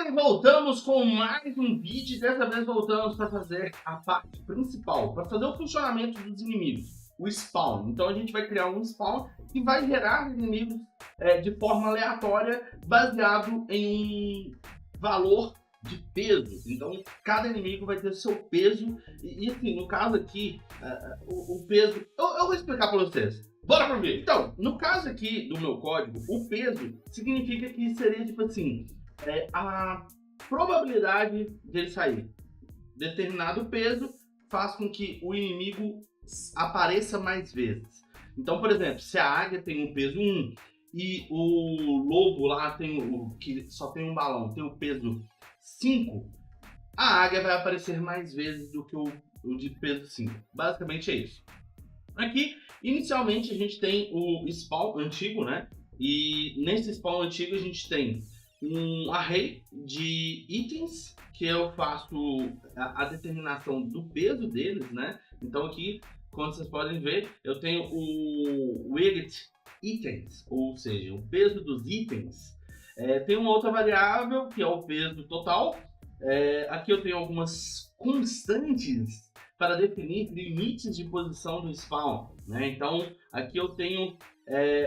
galera, voltamos com mais um vídeo. Dessa vez voltamos para fazer a parte principal, para fazer o funcionamento dos inimigos, o spawn. Então a gente vai criar um spawn que vai gerar inimigos de forma aleatória, baseado em um valor de peso. Então cada inimigo vai ter seu peso e assim, no caso aqui, o peso... Eu vou explicar para vocês. Bora pro vídeo! Então, no caso aqui do meu código, o peso significa que seria tipo assim... a probabilidade dele sair. Determinado peso faz com que o inimigo apareça mais vezes. Então, por exemplo, se a águia tem um peso 1 e o lobo lá tem que só tem um balão, tem o peso 5, a águia vai aparecer mais vezes do que o de peso 5. Basicamente é isso. Aqui, inicialmente, a gente tem o spawn antigo, né? E nesse spawn antigo a gente tem um array de itens que eu faço a determinação do peso deles, né? Então aqui, como vocês podem ver, eu tenho o weight itens, ou seja, o peso dos itens. Tem uma outra variável que é o peso total. Aqui eu tenho algumas constantes para definir limites de posição do spawn, né? Então aqui eu tenho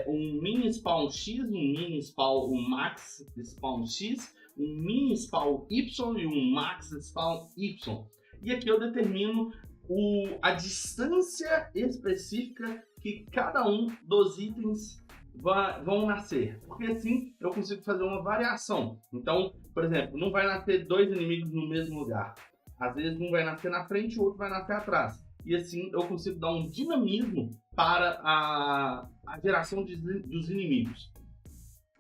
um mini spawn X, um mini spawn, um max spawn X, um mini spawn Y e um max spawn Y. E aqui eu determino a distância específica que cada um dos itens vão nascer, porque assim eu consigo fazer uma variação. Então, por exemplo, não vai nascer dois inimigos no mesmo lugar. Às vezes um vai nascer na frente e o outro vai nascer atrás. E assim eu consigo dar um dinamismo para a geração dos inimigos,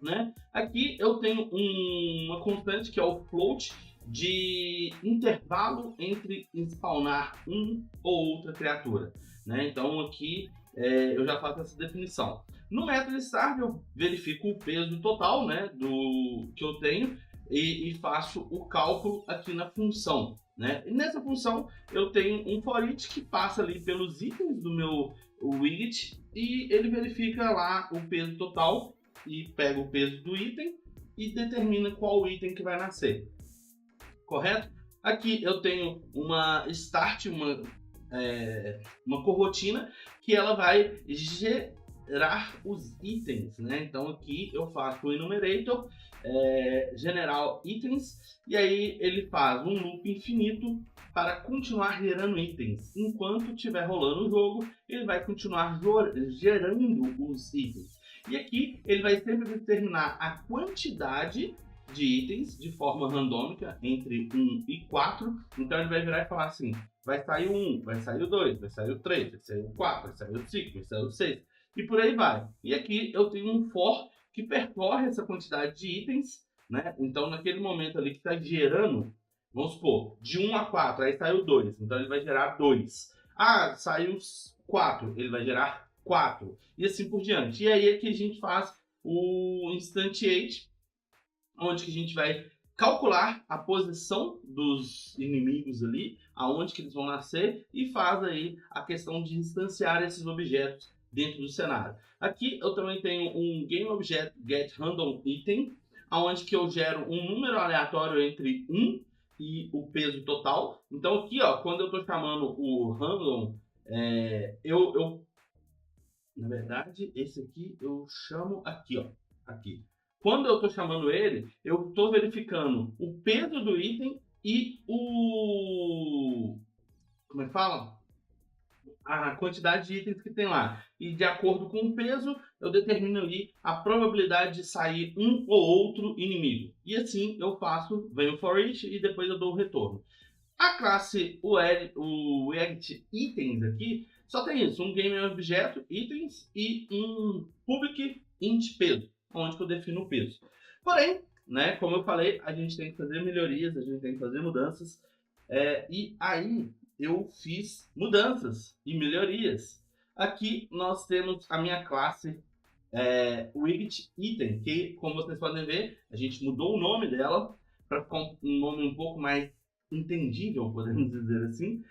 né? Aqui eu tenho uma constante que é o float de intervalo entre spawnar ou outra criatura, né? Então aqui eu já faço essa definição. No método start eu verifico o peso total, né, do que eu tenho e faço o cálculo aqui na função, né? E nessa função eu tenho um for each que passa ali pelos itens do meu widget e ele verifica lá o peso total e pega o peso do item e determina qual item que vai nascer, correto? Aqui eu tenho uma start, uma corrotina que ela vai gerar os itens, né? Então aqui eu faço o enumerator general itens e aí ele faz um loop infinito para continuar gerando itens. Enquanto estiver rolando o jogo, ele vai continuar gerando os itens. E aqui ele vai sempre determinar a quantidade de itens de forma randômica entre 1 e 4. Então ele vai virar e falar assim, vai sair o 1, vai sair o 2, vai sair o 3, vai sair o 4, vai sair o 5, vai sair o 6 e por aí vai. E aqui eu tenho um for que percorre essa quantidade de itens, né? Então naquele momento ali que está gerando, vamos supor, de 1 a 4, aí saiu 2, então ele vai gerar 2. Ah, saiu 4, ele vai gerar 4. E assim por diante. E aí é que a gente faz o instantiate, onde que a gente vai calcular a posição dos inimigos ali, aonde que eles vão nascer, e faz aí a questão de instanciar esses objetos dentro do cenário. Aqui eu também tenho um GameObjectGetRandomItem, onde que eu gero um número aleatório entre 1 e o peso total. Então aqui, ó, quando eu estou chamando o random, na verdade, esse aqui eu chamo aqui, ó, aqui. Quando eu estou chamando ele, eu estou verificando o peso do item e como é que fala? A quantidade de itens que tem lá. E de acordo com o peso, eu determino ali a probabilidade de sair um ou outro inimigo. E assim eu faço, venho for each e depois eu dou o retorno. A classe weight itens aqui só tem isso, um game objeto itens e um public int peso, onde que eu defino o peso. Porém, né, como eu falei, a gente tem que fazer melhorias, a gente tem que fazer mudanças, e aí eu fiz mudanças e melhorias. Aqui nós temos a minha classe widget item, que como vocês podem ver, a gente mudou o nome dela para ficar um nome um pouco mais entendível, podemos dizer assim.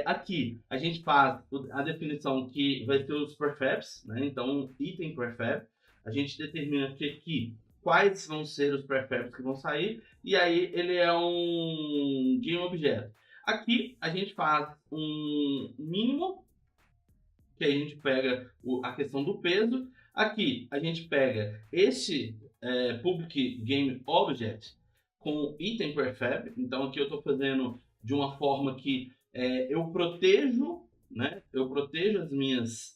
Aqui a gente faz a definição que vai ter os prefabs, né? Então item prefab, a gente determina que aqui quais vão ser os prefabs que vão sair, e aí ele é um GameObject. Aqui a gente faz um mínimo, que a gente pega a questão do peso. Aqui a gente pega esse Public Game Object com item prefab. Então aqui eu estou fazendo de uma forma que eu protejo, né? Eu protejo as minhas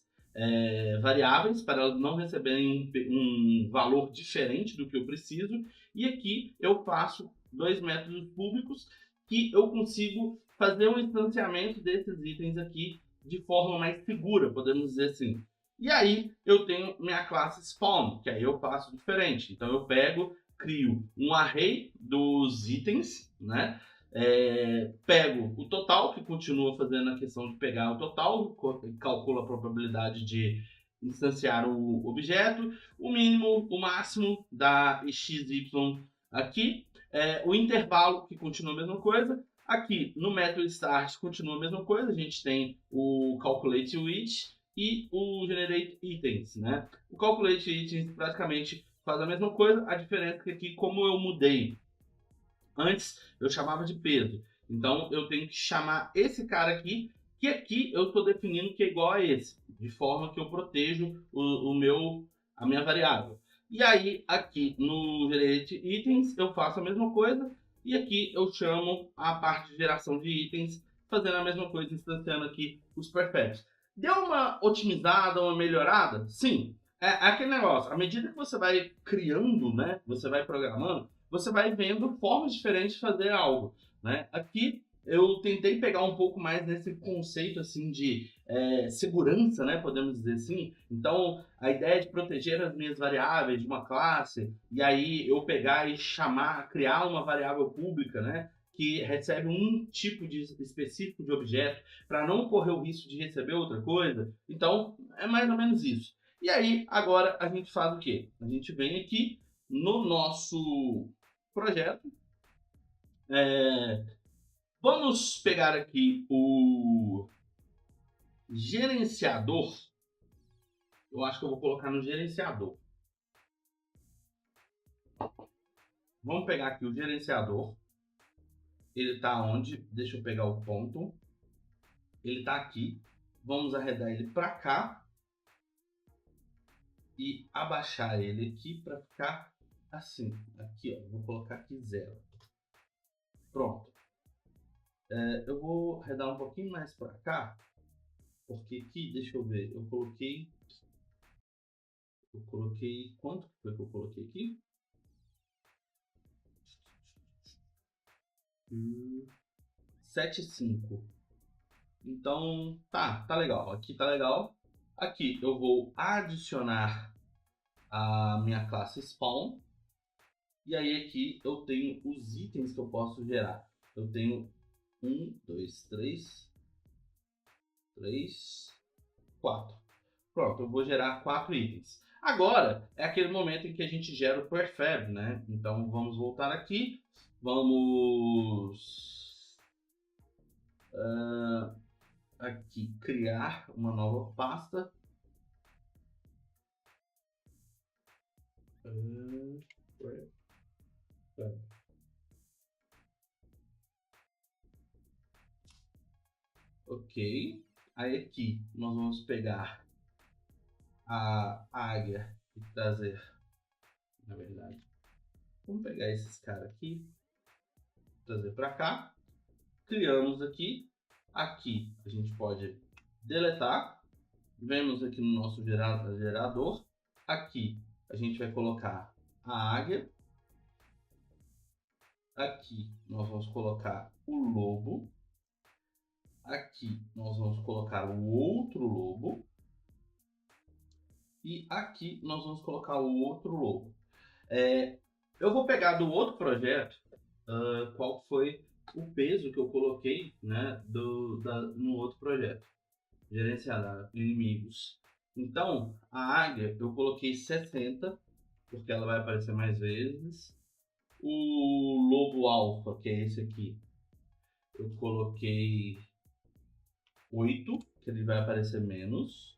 variáveis para elas não receberem um valor diferente do que eu preciso. E aqui eu faço dois métodos públicos que eu consigo fazer um instanciamento desses itens aqui de forma mais segura, podemos dizer assim. E aí eu tenho minha classe spawn, que aí eu faço diferente. Então eu pego, crio um array dos itens, né? Pego o total, que continua fazendo a questão de pegar o total, calcula a probabilidade de instanciar o objeto, o mínimo, o máximo da XY aqui, o intervalo, que continua a mesma coisa. Aqui no método start continua a mesma coisa, a gente tem o calculate width e o generate items, né? O calculate items praticamente faz a mesma coisa, a diferença é que aqui, como eu mudei, antes eu chamava de peso, então eu tenho que chamar esse cara aqui, que aqui eu estou definindo que é igual a esse, de forma que eu protejo a minha variável. E aí aqui no generate itens eu faço a mesma coisa, e aqui eu chamo a parte de geração de itens, fazendo a mesma coisa, instanciando aqui os prefabs. Deu uma otimizada, uma melhorada? Sim. É aquele negócio, à medida que você vai criando, né, você vai programando, você vai vendo formas diferentes de fazer algo, né? Aqui eu tentei pegar um pouco mais nesse conceito assim de segurança, né? Podemos dizer assim. Então, a ideia de proteger as minhas variáveis de uma classe, e aí eu pegar e criar uma variável pública, né? Que recebe um tipo específico de objeto para não correr o risco de receber outra coisa. Então, é mais ou menos isso. E aí, agora a gente faz o quê? A gente vem aqui no nosso projeto. Vamos pegar aqui o gerenciador. Eu acho que eu vou colocar no gerenciador. Vamos pegar aqui o gerenciador. Ele está onde? Deixa eu pegar o ponto. Ele está aqui. Vamos arredar ele para cá. E abaixar ele aqui para ficar assim. Aqui, ó. Vou colocar aqui 0. Pronto. Eu vou arredar um pouquinho mais para cá. Porque aqui, deixa eu ver. Eu coloquei... Quanto foi que eu coloquei aqui? 7,5. Então, tá legal. Aqui tá legal. Aqui eu vou adicionar a minha classe spawn. E aí aqui eu tenho os itens que eu posso gerar. Eu tenho 1, 2, 3, 4. Pronto, eu vou gerar 4 itens. Agora é aquele momento em que a gente gera o prefab, né? Então vamos voltar aqui. Vamos aqui criar uma nova pasta. Ok. Aí aqui nós vamos pegar a águia e trazer, na verdade, vamos pegar esses caras aqui, trazer para cá. Criamos aqui. Aqui a gente pode deletar. Vemos aqui no nosso gerador. Aqui a gente vai colocar a águia. Aqui nós vamos colocar o lobo. Aqui nós vamos colocar o outro lobo. E aqui nós vamos colocar o outro lobo. Eu vou pegar do outro projeto qual foi o peso que eu coloquei, né, no outro projeto. Gerenciar inimigos. Então, a águia eu coloquei 60, porque ela vai aparecer mais vezes. O lobo alfa, que é esse aqui, eu coloquei 8, que ele vai aparecer menos.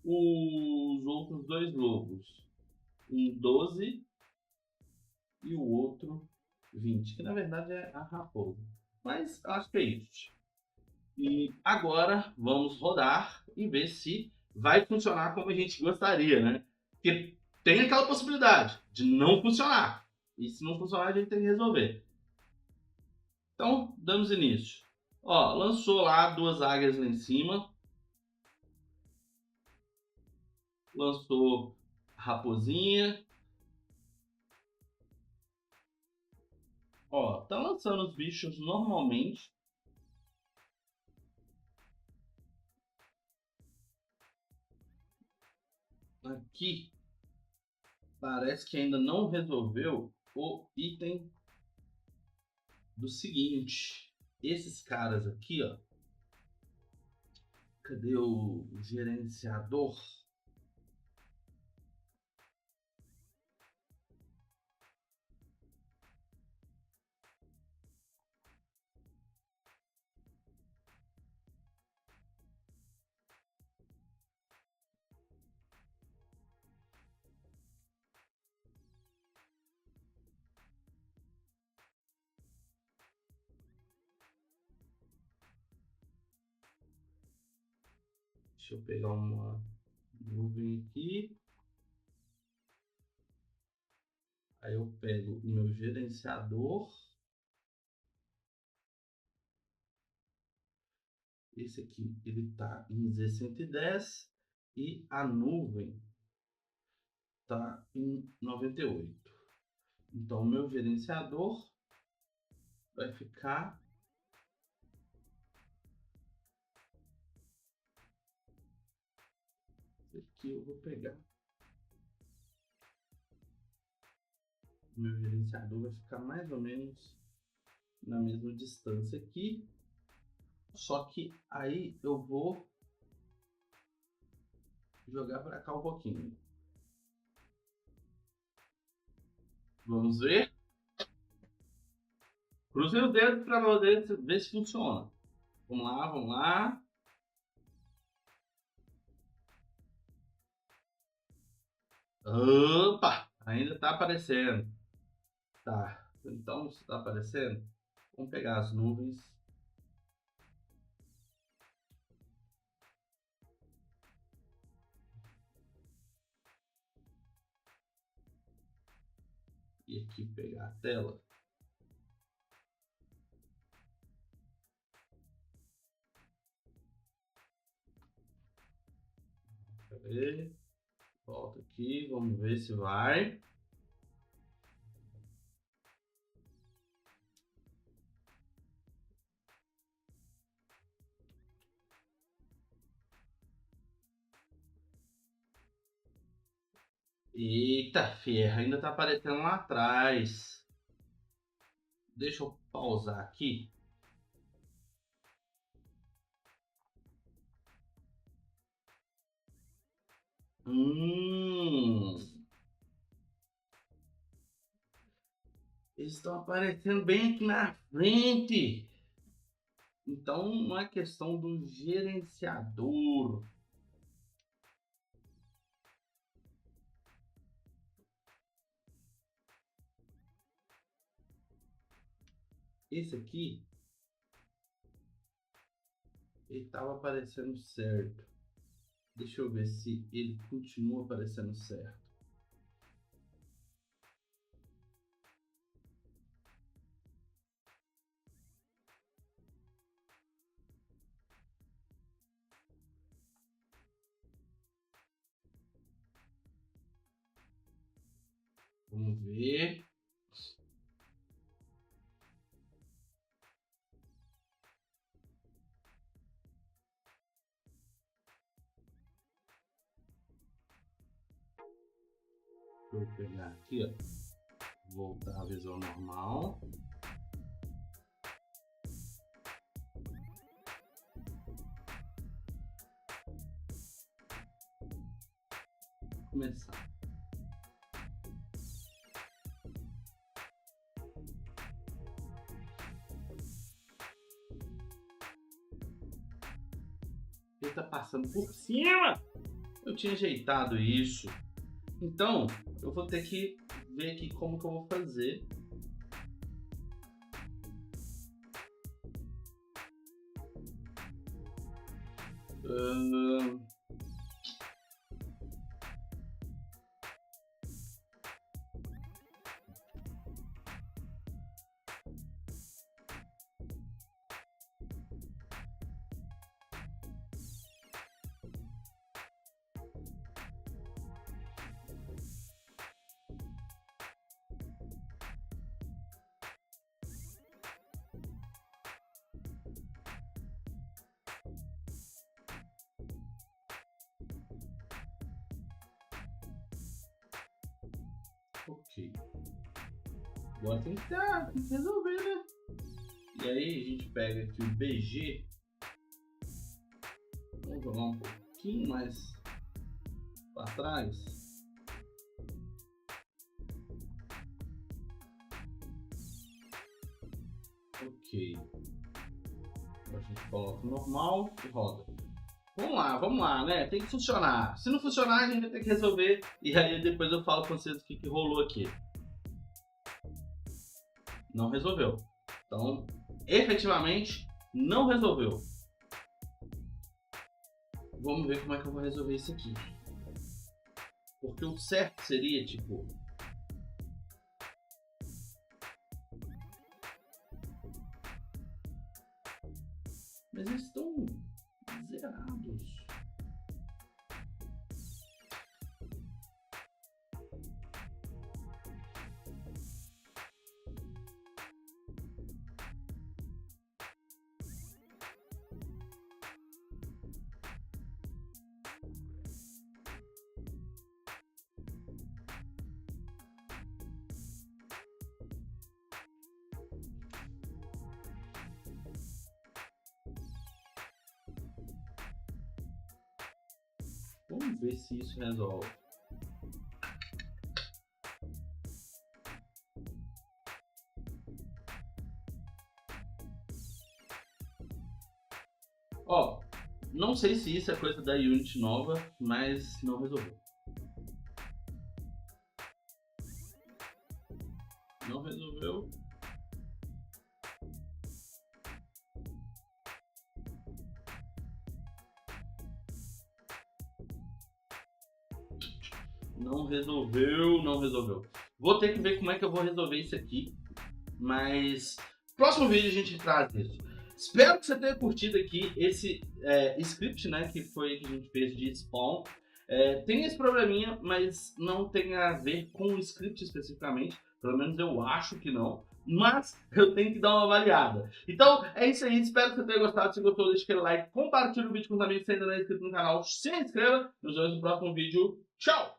Os outros dois lobos, um 12 e o outro 20, que na verdade é a raposa. Mas acho que é isso. E agora vamos rodar e ver se vai funcionar como a gente gostaria, né? Porque tem aquela possibilidade de não funcionar. E se não funcionar, a gente tem que resolver. Então, damos início. Ó, lançou lá 2 águias lá em cima. Lançou a raposinha. Ó, tá lançando os bichos normalmente. Aqui parece que ainda não resolveu o item do seguinte. Esses caras aqui, ó. Cadê o gerenciador? Deixa eu pegar uma nuvem aqui. Aí eu pego o meu gerenciador. Esse aqui ele tá em Z110 e a nuvem tá em 98. Então o meu gerenciador vai ficar aqui. Eu vou pegar o meu gerenciador, vai ficar mais ou menos na mesma distância aqui. Só que aí eu vou jogar para cá um pouquinho. Vamos ver. Cruzei os dedos para ver se funciona. Vamos lá, vamos lá. Opa! Ainda tá aparecendo. Tá. Então, se tá aparecendo, vamos pegar as nuvens. E aqui pegar a tela. Cadê? Volta aqui, vamos ver se vai. Eita ferro, ainda tá aparecendo lá atrás. Deixa eu pausar aqui. Eles estão aparecendo bem aqui na frente. Então não é questão do gerenciador. Esse aqui, ele estava aparecendo certo. Deixa eu ver se ele continua aparecendo certo. Vamos ver. Deixa eu pegar aqui, ó. Voltar à visão normal. Começar. Ele tá passando por cima. Eu tinha ajeitado isso. Então, eu vou ter que ver aqui como que eu vou fazer. Ok. Agora tem que resolver, né? E aí a gente pega aqui o BG. Vamos jogar um pouquinho mais para trás. Ok. Agora a gente coloca o normal e roda. Vamos lá, né? Tem que funcionar. Se não funcionar, a gente vai ter que resolver. E aí depois eu falo pra vocês o que rolou aqui. Não resolveu. Então, efetivamente, não resolveu. Vamos ver como é que eu vou resolver isso aqui. Porque o certo seria, tipo... Mas eles estão zerados. Vamos ver se isso resolve. Ó, não sei se isso é coisa da Unity nova, mas não resolveu. Não resolveu. Não resolveu. Vou ter que ver como é que eu vou resolver isso aqui. Mas próximo vídeo a gente traz isso. Espero que você tenha curtido aqui esse script, né, que foi que a gente fez de spawn. Tem esse probleminha, mas não tem a ver com o script especificamente. Pelo menos eu acho que não. Mas eu tenho que dar uma avaliada. Então é isso aí, espero que você tenha gostado. Se gostou, deixa aquele like, compartilha o vídeo com os amigos. Se ainda não é inscrito no canal, se inscreva. Nos vemos no próximo vídeo. Tchau!